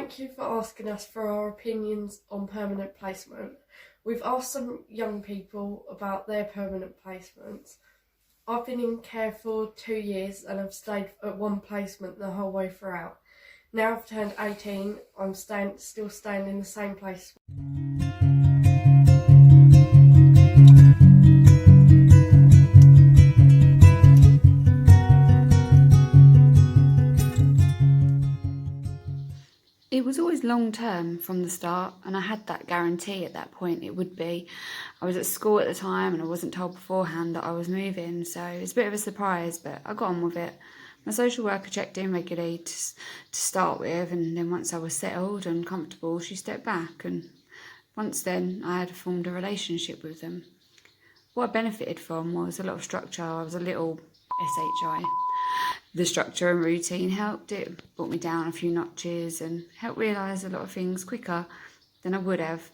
Thank you for asking us for our opinions on permanent placement. We've asked some young people about their permanent placements. I've been in care for 2 years and I've stayed at one placement the whole way throughout. Now I've turned 18, I'm still staying in the same place. It was always long term from the start, and I had that guarantee at that point it would be. I was at school at the time and I wasn't told beforehand that I was moving, so it was a bit of a surprise, but I got on with it. My social worker checked in regularly to start with, and then once I was settled and comfortable, she stepped back, and once then I had formed a relationship with them. What I benefited from was a lot of structure. I was a little SHI. The structure and routine helped. It brought me down a few notches and helped realise a lot of things quicker than I would have.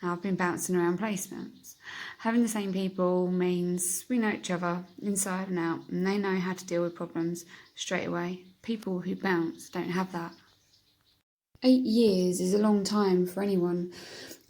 I've been bouncing around placements. Having the same people means we know each other inside and out, and they know how to deal with problems straight away. People who bounce don't have that. 8 years is a long time for anyone.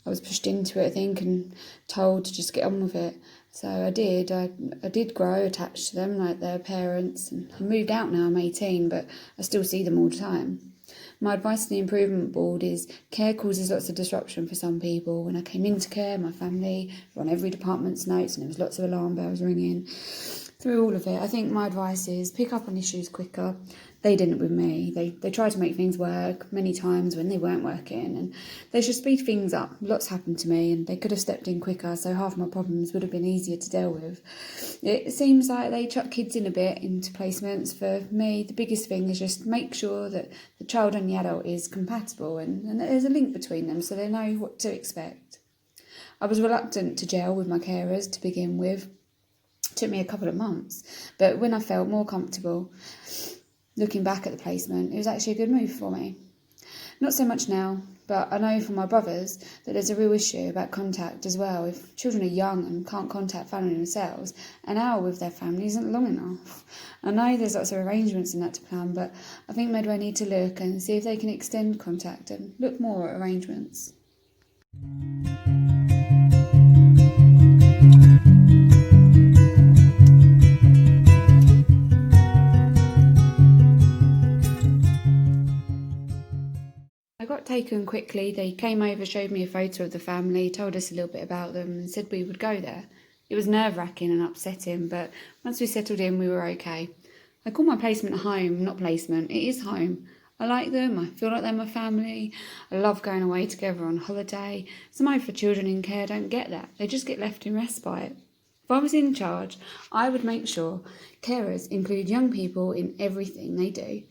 I was pushed into it, I think, and told to just get on with it. So I did. I did grow attached to them like their parents. And I moved out now, I'm 18, but I still see them all the time. My advice to the improvement board is care causes lots of disruption for some people. When I came into care, my family were on every department's notes and there was lots of alarm bells ringing. Through all of it, I think my advice is pick up on issues quicker. They didn't with me. They tried to make things work many times when they weren't working, and they should speed things up. Lots happened to me and they could have stepped in quicker, so half my problems would have been easier to deal with. It seems like they chuck kids in a bit into placements. For me, the biggest thing is just make sure that the child and the adult is compatible and that there's a link between them so they know what to expect. I was reluctant to gel with my carers to begin with. It took me a couple of months, but when I felt more comfortable, looking back at the placement, it was actually a good move for me. Not so much now, but I know from my brothers that there's a real issue about contact as well. If children are young and can't contact family themselves, an hour with their family isn't long enough. I know there's lots of arrangements in that to plan, but I think Medway need to look and see if they can extend contact and look more at arrangements. I got taken quickly. They came over, showed me a photo of the family, told us a little bit about them and said we would go there. It was nerve-wracking and upsetting, but once we settled in, we were okay. I call my placement home, not placement. It is home. I like them. I feel like they're my family. I love going away together on holiday. Some other children in care don't get that. They just get left in respite. If I was in charge, I would make sure carers include young people in everything they do.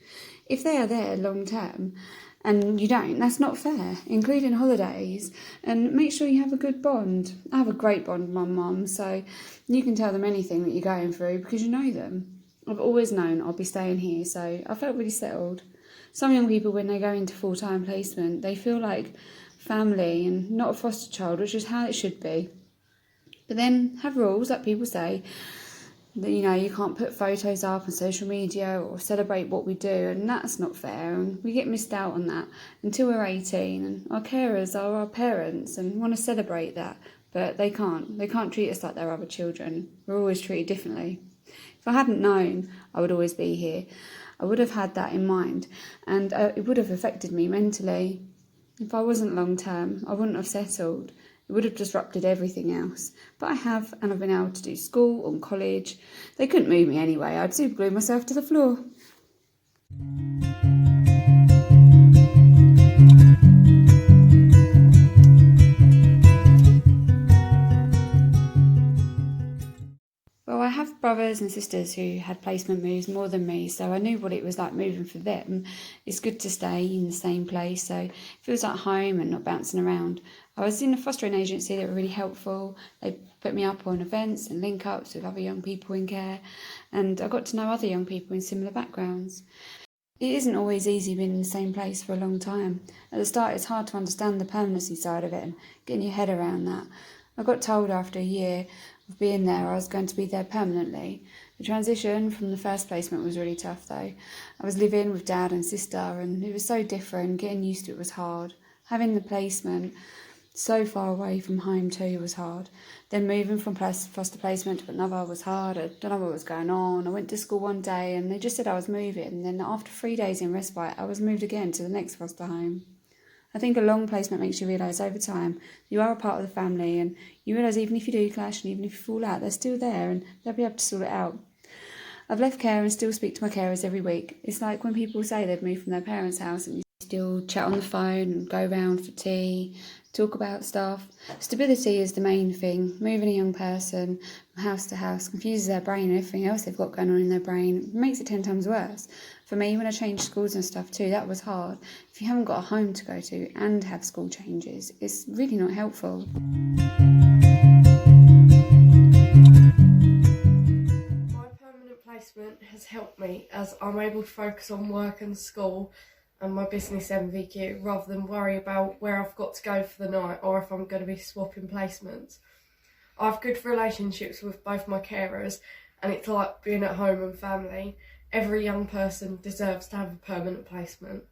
If they are there long term, and you don't, that's not fair. Include in holidays and make sure you have a good bond. I have a great bond with my mum, so you can tell them anything that you're going through because you know them. I've always known I'll be staying here, so I felt really settled. Some young people, when they go into full-time placement, they feel like family and not a foster child, which is how it should be. But then have rules, like people say, that, you can't put photos up on social media or celebrate what we do, and that's not fair, and we get missed out on that until we're 18, and our carers are our parents and want to celebrate that, but they can't treat us like they're other children. We're always treated differently. If I hadn't known I would always be here, I would have had that in mind, and it would have affected me mentally. If I wasn't long term, I wouldn't have settled. It would have disrupted everything else. But I have, and I've been able to do school and college. They couldn't move me anyway. I'd superglue myself to the floor. Well, I have brothers and sisters who had placement moves more than me, so I knew what it was like moving for them. It's good to stay in the same place, so it feels like home and not bouncing around. I was in a fostering agency that were really helpful. They put me up on events and link-ups with other young people in care, and I got to know other young people in similar backgrounds. It isn't always easy being in the same place for a long time. At the start, it's hard to understand the permanency side of it and getting your head around that. I got told after a year of being there I was going to be there permanently. The transition from the first placement was really tough though. I was living with dad and sister and it was so different. Getting used to it was hard. Having the placement so far away from home too was hard. Then moving from foster placement to another was hard. I don't know what was going on. I went to school one day and they just said I was moving. And then after 3 days in respite, I was moved again to the next foster home. I think a long placement makes you realise over time you are a part of the family, and you realise even if you do clash and even if you fall out, they're still there and they'll be able to sort it out. I've left care and still speak to my carers every week. It's like when people say they've moved from their parents' house and you still chat on the phone and go round for tea, talk about stuff. Stability is the main thing. Moving a young person from house to house confuses their brain and everything else they've got going on in their brain. It makes it 10 times worse. For me, when I changed schools and stuff too, that was hard. If you haven't got a home to go to and have school changes, it's really not helpful. My permanent placement has helped me as I'm able to focus on work and school and my business MVQ rather than worry about where I've got to go for the night or if I'm going to be swapping placements. I have good relationships with both my carers and it's like being at home and family. Every young person deserves to have a permanent placement.